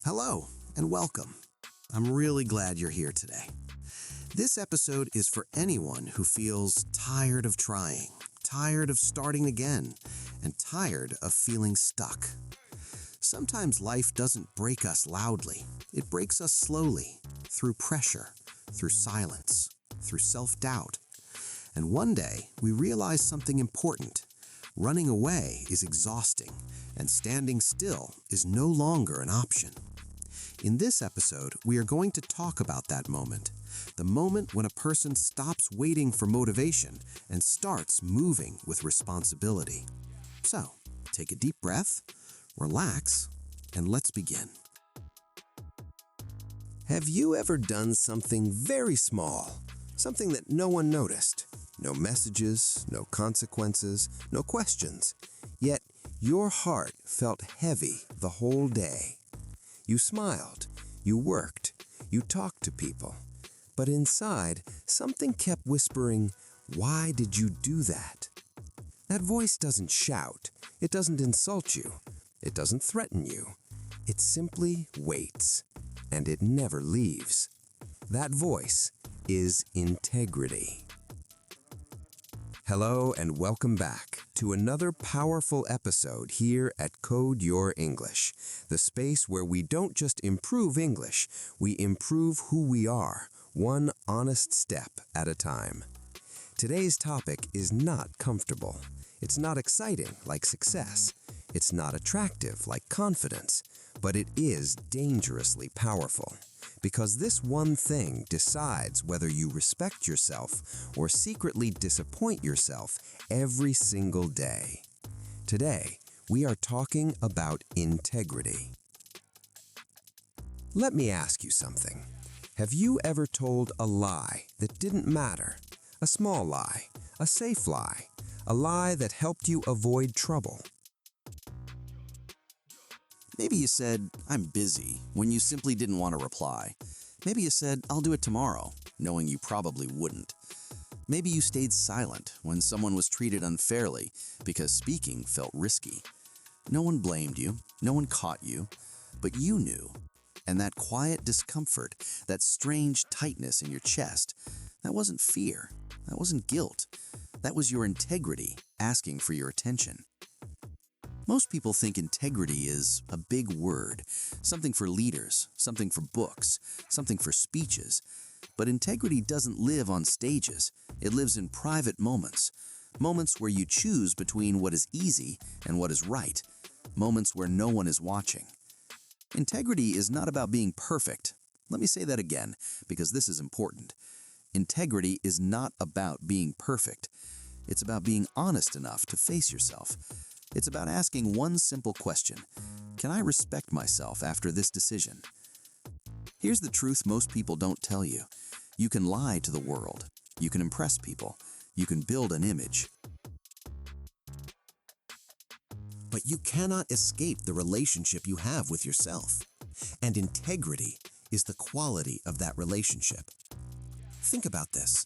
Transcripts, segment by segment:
Hello and welcome. I'm really glad you're here today. This episode is for anyone who feels tired of trying, tired of starting again, and tired of feeling stuck. Sometimes life doesn't break us loudly. It breaks us slowly, through pressure, through silence, through self-doubt. And one day, we realize something important. Running away is exhausting, and standing still is no longer an option. In this episode, we are going to talk about that moment, the moment when a person stops waiting for motivation and starts moving with responsibility. So, take a deep breath, relax, and let's begin. Have you ever done something very small, something that no one noticed? No messages, no consequences, no questions. Yet, your heart felt heavy the whole day. You smiled, you worked, you talked to people. But inside, something kept whispering, "Why did you do that?" That voice doesn't shout, it doesn't insult you, it doesn't threaten you. It simply waits, and it never leaves. That voice is integrity. Hello and welcome back to another powerful episode here at Code Your English, the space where we don't just improve English, we improve who we are, one honest step at a time. Today's topic is not comfortable. It's not exciting like success. It's not attractive like confidence, but it is dangerously powerful. Because this one thing decides whether you respect yourself or secretly disappoint yourself every single day. Today, we are talking about integrity. Let me ask you something. Have you ever told a lie that didn't matter? A small lie, a safe lie, a lie that helped you avoid trouble? Maybe you said, "I'm busy," when you simply didn't want to reply. Maybe you said, "I'll do it tomorrow," knowing you probably wouldn't. Maybe you stayed silent when someone was treated unfairly because speaking felt risky. No one blamed you, no one caught you, but you knew. And that quiet discomfort, that strange tightness in your chest, that wasn't fear, that wasn't guilt. That was your integrity asking for your attention. Most people think integrity is a big word, something for leaders, something for books, something for speeches. But integrity doesn't live on stages. It lives in private moments, moments where you choose between what is easy and what is right, moments where no one is watching. Integrity is not about being perfect. Let me say that again, because this is important. Integrity is not about being perfect. It's about being honest enough to face yourself. It's about asking one simple question: can I respect myself after this decision? Here's the truth most people don't tell you. You can lie to the world. You can impress people. You can build an image. But you cannot escape the relationship you have with yourself. And integrity is the quality of that relationship. Think about this.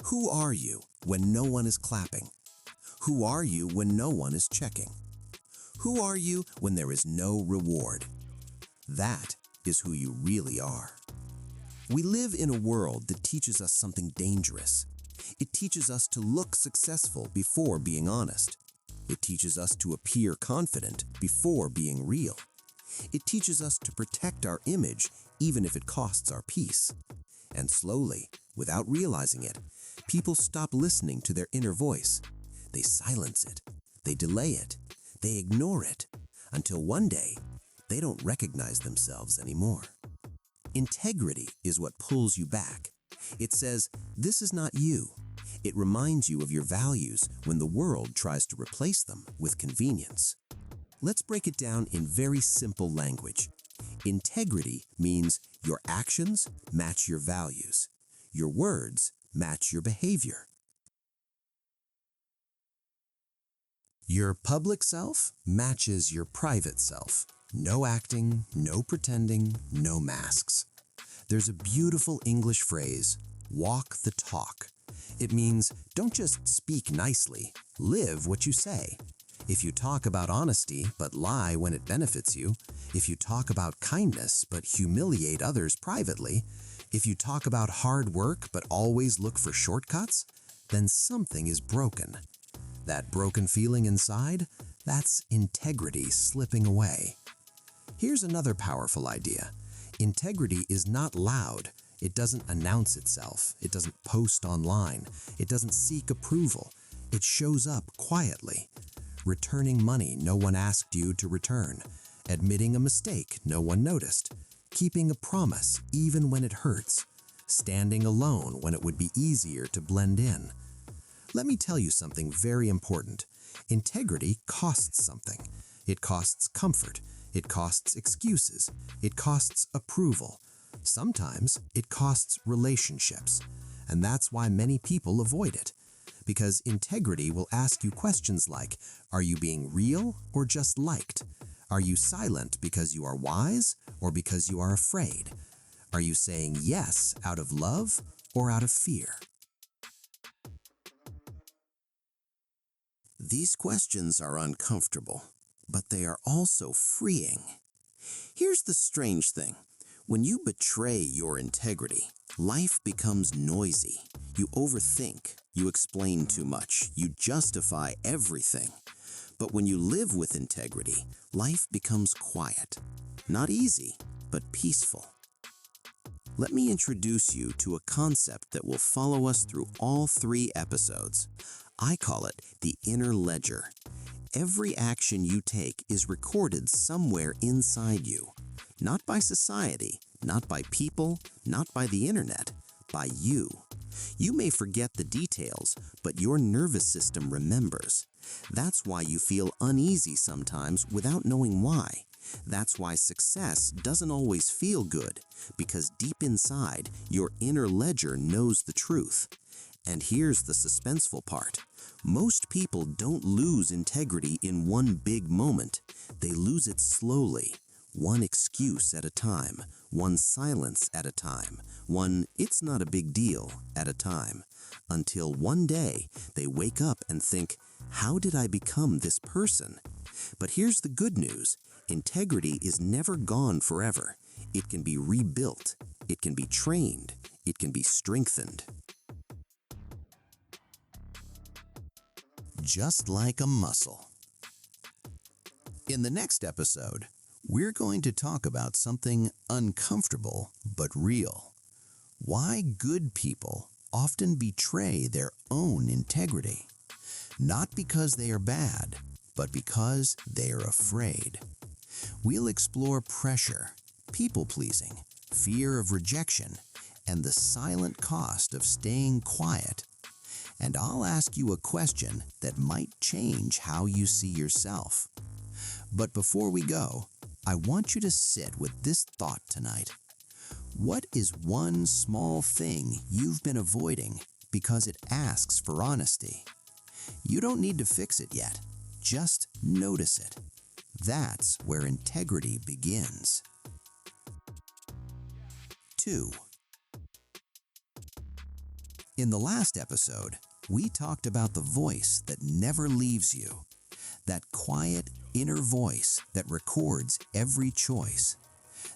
Who are you when no one is clapping? Who are you when no one is checking? Who are you when there is no reward? That is who you really are. We live in a world that teaches us something dangerous. It teaches us to look successful before being honest. It teaches us to appear confident before being real. It teaches us to protect our image even if it costs our peace. And slowly, without realizing it, people stop listening to their inner voice. They silence it, they delay it, they ignore it, until one day, they don't recognize themselves anymore. Integrity is what pulls you back. It says, "This is not you." It reminds you of your values when the world tries to replace them with convenience. Let's break it down in very simple language. Integrity means your actions match your values. Your words match your behavior. Your public self matches your private self. No acting, no pretending, no masks. There's a beautiful English phrase, walk the talk. It means don't just speak nicely, live what you say. If you talk about honesty but lie when it benefits you, if you talk about kindness but humiliate others privately, if you talk about hard work but always look for shortcuts, then something is broken. That broken feeling inside, that's integrity slipping away. Here's another powerful idea. Integrity is not loud. It doesn't announce itself. It doesn't post online. It doesn't seek approval. It shows up quietly. Returning money no one asked you to return. Admitting a mistake no one noticed. Keeping a promise even when it hurts. Standing alone when it would be easier to blend in. Let me tell you something very important. Integrity costs something. It costs comfort. It costs excuses. It costs approval. Sometimes it costs relationships. And that's why many people avoid it. Because integrity will ask you questions like, are you being real or just liked? Are you silent because you are wise or because you are afraid? Are you saying yes out of love or out of fear? These questions are uncomfortable, but they are also freeing. Here's the strange thing. When you betray your integrity, life becomes noisy. You overthink, you explain too much, you justify everything. But when you live with integrity, life becomes quiet. Not easy, but peaceful. Let me introduce you to a concept that will follow us through all 3 episodes. I call it the inner ledger. Every action you take is recorded somewhere inside you. Not by society, not by people, not by the internet, by you. You may forget the details, but your nervous system remembers. That's why you feel uneasy sometimes without knowing why. That's why success doesn't always feel good, because deep inside, your inner ledger knows the truth. And here's the suspenseful part. Most people don't lose integrity in one big moment. They lose it slowly, one excuse at a time, one silence at a time, one "it's not a big deal" at a time, until one day they wake up and think, how did I become this person? But here's the good news. Integrity is never gone forever. It can be rebuilt. It can be trained. It can be strengthened. Just like a muscle. In the next episode, we're going to talk about something uncomfortable but real. Why good people often betray their own integrity. Not because they are bad, but because they are afraid. We'll explore pressure, people-pleasing, fear of rejection, and the silent cost of staying quiet. And I'll ask you a question that might change how you see yourself. But before we go, I want you to sit with this thought tonight. What is one small thing you've been avoiding because it asks for honesty? You don't need to fix it yet. Just notice it. That's where integrity begins. 2. In the last episode, we talked about the voice that never leaves you. That quiet inner voice that records every choice.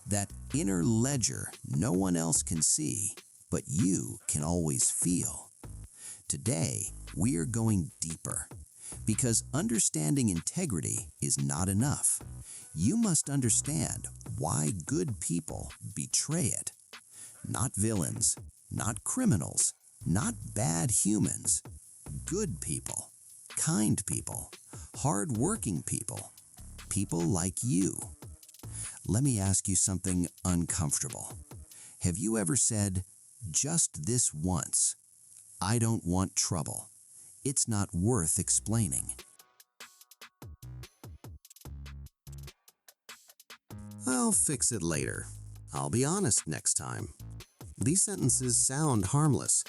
That inner ledger no one else can see, but you can always feel. Today, we are going deeper. Because understanding integrity is not enough. You must understand why good people betray it. Not villains, not criminals, not bad humans. Good people, kind people, hard-working people, people like you. Let me ask you something uncomfortable. Have you ever said, just this once, I don't want trouble. It's not worth explaining. I'll fix it later. I'll be honest next time. These sentences sound harmless,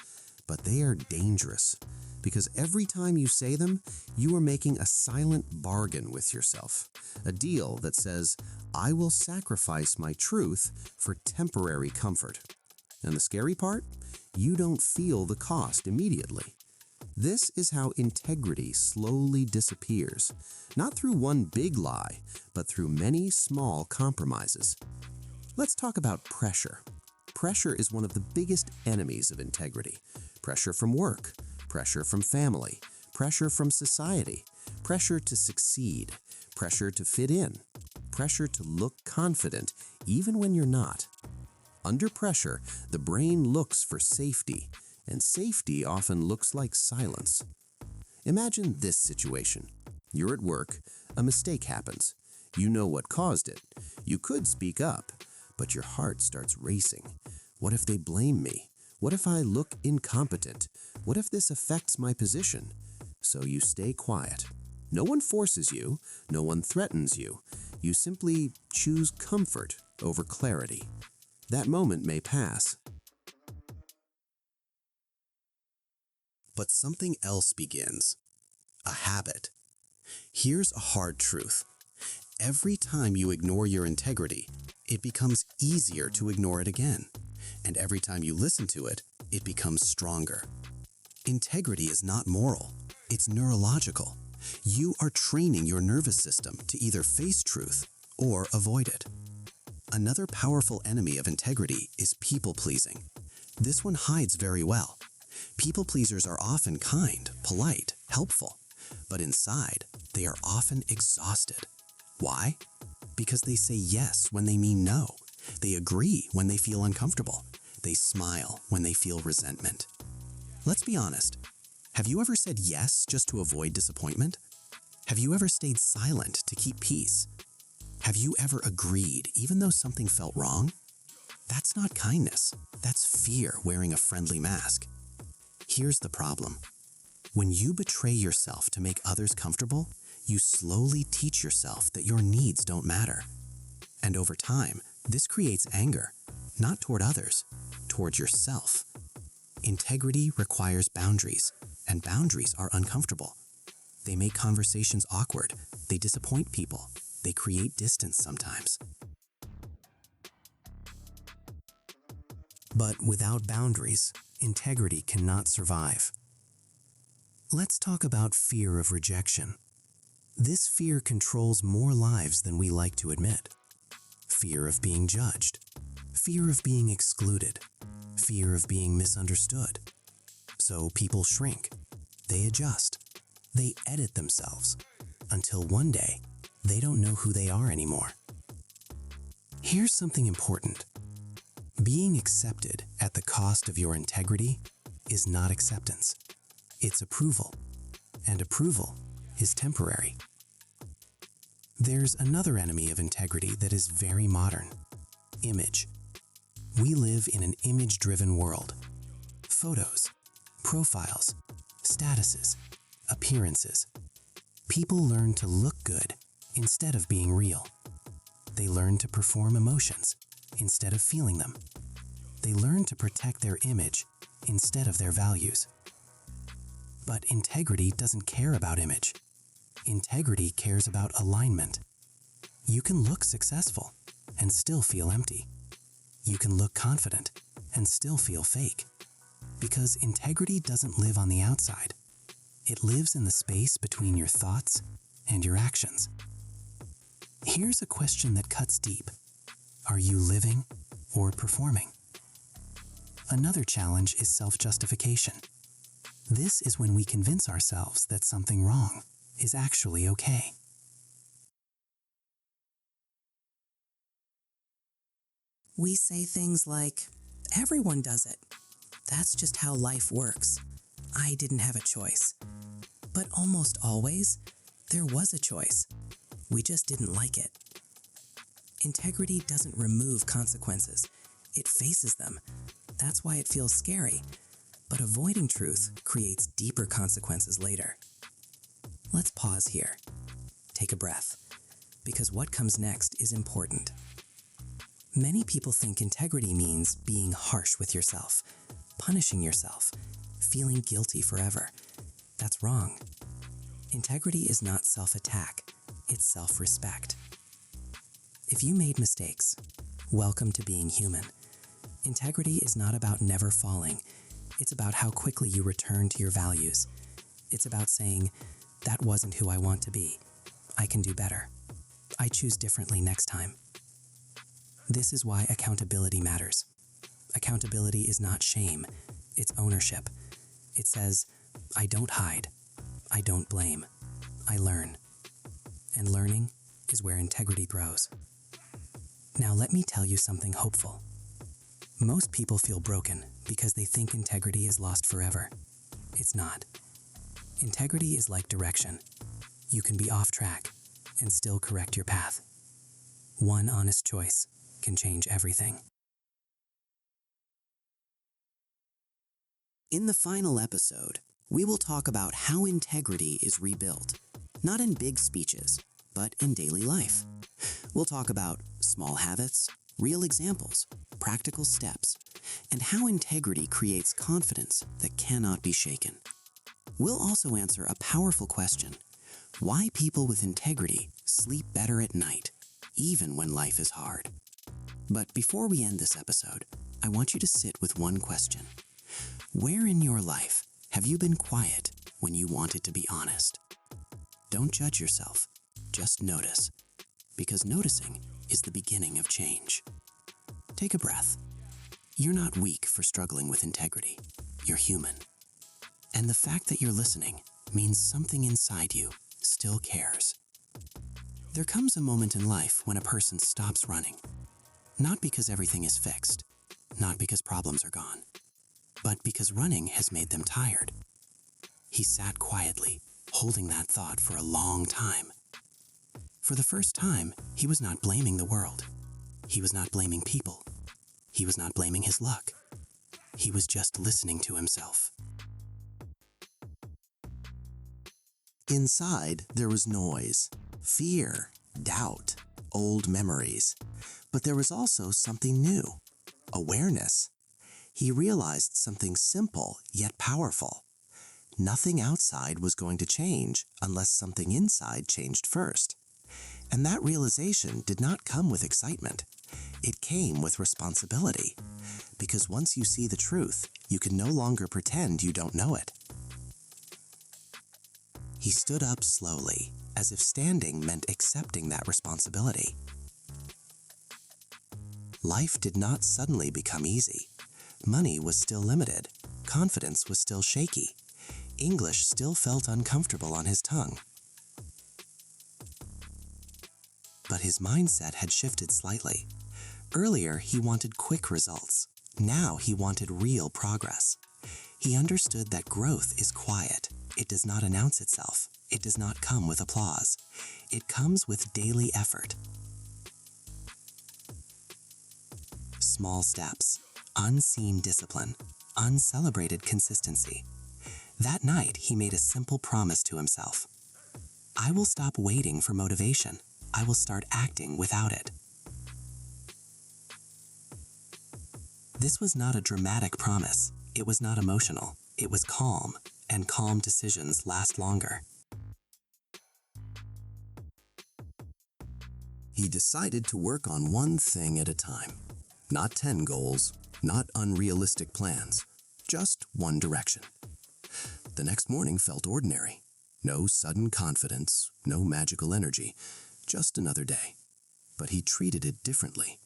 but they are dangerous. Because every time you say them, you are making a silent bargain with yourself. A deal that says, I will sacrifice my truth for temporary comfort. And the scary part? You don't feel the cost immediately. This is how integrity slowly disappears, not through one big lie, but through many small compromises. Let's talk about pressure. Pressure is one of the biggest enemies of integrity. Pressure from work, pressure from family, pressure from society, pressure to succeed, pressure to fit in, pressure to look confident even when you're not. Under pressure, the brain looks for safety, and safety often looks like silence. Imagine this situation. You're at work, a mistake happens. You know what caused it. You could speak up, but your heart starts racing. What if they blame me? What if I look incompetent? What if this affects my position? So you stay quiet. No one forces you, no one threatens you. You simply choose comfort over clarity. That moment may pass. But something else begins. A habit. Here's a hard truth. Every time you ignore your integrity, it becomes easier to ignore it again. And every time you listen to it, it becomes stronger. Integrity is not moral, it's neurological. You are training your nervous system to either face truth or avoid it. Another powerful enemy of integrity is people-pleasing. This one hides very well. People-pleasers are often kind, polite, helpful, but inside, they are often exhausted. Why? Because they say yes when they mean no. They agree when they feel uncomfortable. They smile when they feel resentment. Let's be honest. Have you ever said yes just to avoid disappointment? Have you ever stayed silent to keep peace? Have you ever agreed even though something felt wrong? That's not kindness. That's fear wearing a friendly mask. Here's the problem. When you betray yourself to make others comfortable, you slowly teach yourself that your needs don't matter. And over time, this creates anger, not toward others, toward yourself. Integrity requires boundaries, and boundaries are uncomfortable. They make conversations awkward. They disappoint people. They create distance sometimes. But without boundaries, integrity cannot survive. Let's talk about fear of rejection. This fear controls more lives than we like to admit. Fear of being judged, fear of being excluded, fear of being misunderstood. So people shrink, they adjust, they edit themselves, until one day, they don't know who they are anymore. Here's something important. Being accepted at the cost of your integrity is not acceptance. It's approval, and approval is temporary. There's another enemy of integrity that is very modern: image. We live in an image-driven world. Photos, profiles, statuses, appearances. People learn to look good instead of being real. They learn to perform emotions instead of feeling them. They learn to protect their image instead of their values. But integrity doesn't care about image. Integrity cares about alignment. You can look successful and still feel empty. You can look confident and still feel fake. Because integrity doesn't live on the outside. It lives in the space between your thoughts and your actions. Here's a question that cuts deep. Are you living or performing? Another challenge is self-justification. This is when we convince ourselves that something wrong is actually okay. We say things like, everyone does it. That's just how life works. I didn't have a choice. But almost always, there was a choice. We just didn't like it. Integrity doesn't remove consequences. It faces them. That's why it feels scary. But avoiding truth creates deeper consequences later. Let's pause here. Take a breath, because what comes next is important. Many people think integrity means being harsh with yourself, punishing yourself, feeling guilty forever. That's wrong. Integrity is not self-attack, it's self-respect. If you made mistakes, welcome to being human. Integrity is not about never falling. It's about how quickly you return to your values. It's about saying, that wasn't who I want to be. I can do better. I choose differently next time. This is why accountability matters. Accountability is not shame, it's ownership. It says, I don't hide. I don't blame. I learn. And learning is where integrity grows. Now let me tell you something hopeful. Most people feel broken because they think integrity is lost forever. It's not. Integrity is like direction. You can be off track and still correct your path. One honest choice can change everything. In the final episode, we will talk about how integrity is rebuilt, not in big speeches, but in daily life. We'll talk about small habits, real examples, practical steps, and how integrity creates confidence that cannot be shaken. We'll also answer a powerful question: why people with integrity sleep better at night, even when life is hard. But before we end this episode, I want you to sit with one question. Where in your life have you been quiet when you wanted to be honest? Don't judge yourself, just notice, because noticing is the beginning of change. Take a breath. You're not weak for struggling with integrity. You're human. And the fact that you're listening means something inside you still cares. There comes a moment in life when a person stops running, not because everything is fixed, not because problems are gone, but because running has made them tired. He sat quietly, holding that thought for a long time. For the first time, he was not blaming the world. He was not blaming people. He was not blaming his luck. He was just listening to himself. Inside, there was noise, fear, doubt, old memories. But there was also something new, awareness. He realized something simple yet powerful. Nothing outside was going to change unless something inside changed first. And that realization did not come with excitement. It came with responsibility. Because once you see the truth, you can no longer pretend you don't know it. He stood up slowly, as if standing meant accepting that responsibility. Life did not suddenly become easy. Money was still limited. Confidence was still shaky. English still felt uncomfortable on his tongue. But his mindset had shifted slightly. Earlier, he wanted quick results. Now he wanted real progress. He understood that growth is quiet. It does not announce itself. It does not come with applause. It comes with daily effort. Small steps, unseen discipline, uncelebrated consistency. That night, he made a simple promise to himself. I will stop waiting for motivation. I will start acting without it. This was not a dramatic promise. It was not emotional. It was calm, and calm decisions last longer. He decided to work on one thing at a time. Not 10 goals, not unrealistic plans, just one direction. The next morning felt ordinary. No sudden confidence, no magical energy, just another day. But he treated it differently.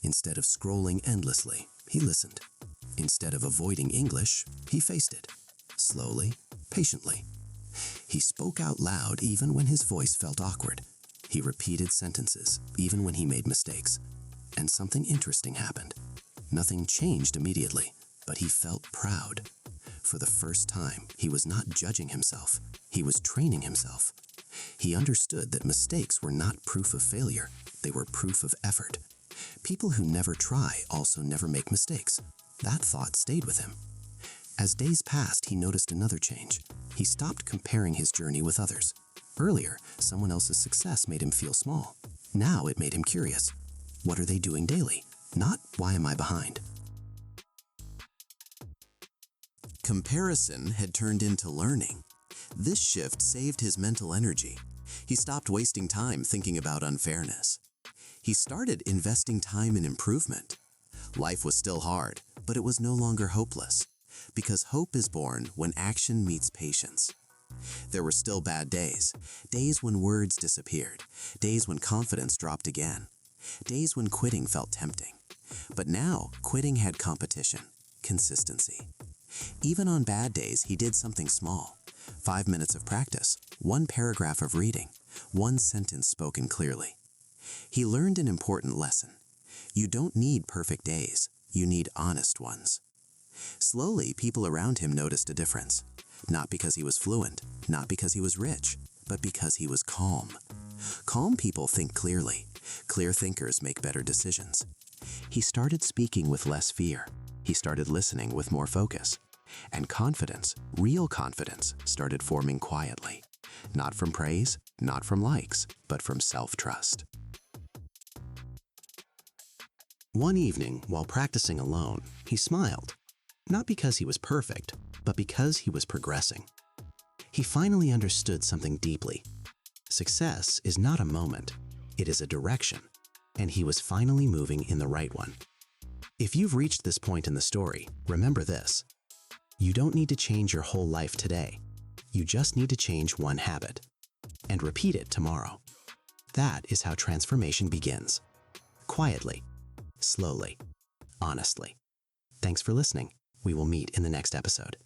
Instead of scrolling endlessly, he listened. Instead of avoiding English, he faced it. Slowly, patiently. He spoke out loud even when his voice felt awkward. He repeated sentences even when he made mistakes. And something interesting happened. Nothing changed immediately, but he felt proud. For the first time, he was not judging himself. He was training himself. He understood that mistakes were not proof of failure. They were proof of effort. People who never try also never make mistakes. That thought stayed with him. As days passed, he noticed another change. He stopped comparing his journey with others. Earlier, someone else's success made him feel small. Now it made him curious. What are they doing daily? Not, why am I behind? Comparison had turned into learning. This shift saved his mental energy. He stopped wasting time thinking about unfairness. He started investing time in improvement. Life was still hard, but it was no longer hopeless, because hope is born when action meets patience. There were still bad days, days when words disappeared, days when confidence dropped again, days when quitting felt tempting. But now, quitting had competition, consistency. Even on bad days, he did something small. 5 minutes of practice, 1 paragraph of reading, 1 sentence spoken clearly. He learned an important lesson. You don't need perfect days, you need honest ones. Slowly, people around him noticed a difference. Not because he was fluent, not because he was rich, but because he was calm. Calm people think clearly. Clear thinkers make better decisions. He started speaking with less fear. He started listening with more focus. And confidence, real confidence, started forming quietly. Not from praise, not from likes, but from self-trust. One evening, while practicing alone, he smiled. Not because he was perfect, but because he was progressing. He finally understood something deeply. Success is not a moment, it is a direction, and he was finally moving in the right one. If you've reached this point in the story, remember this. You don't need to change your whole life today. You just need to change one habit, and repeat it tomorrow. That is how transformation begins. Quietly, slowly, honestly. Thanks for listening. We will meet in the next episode.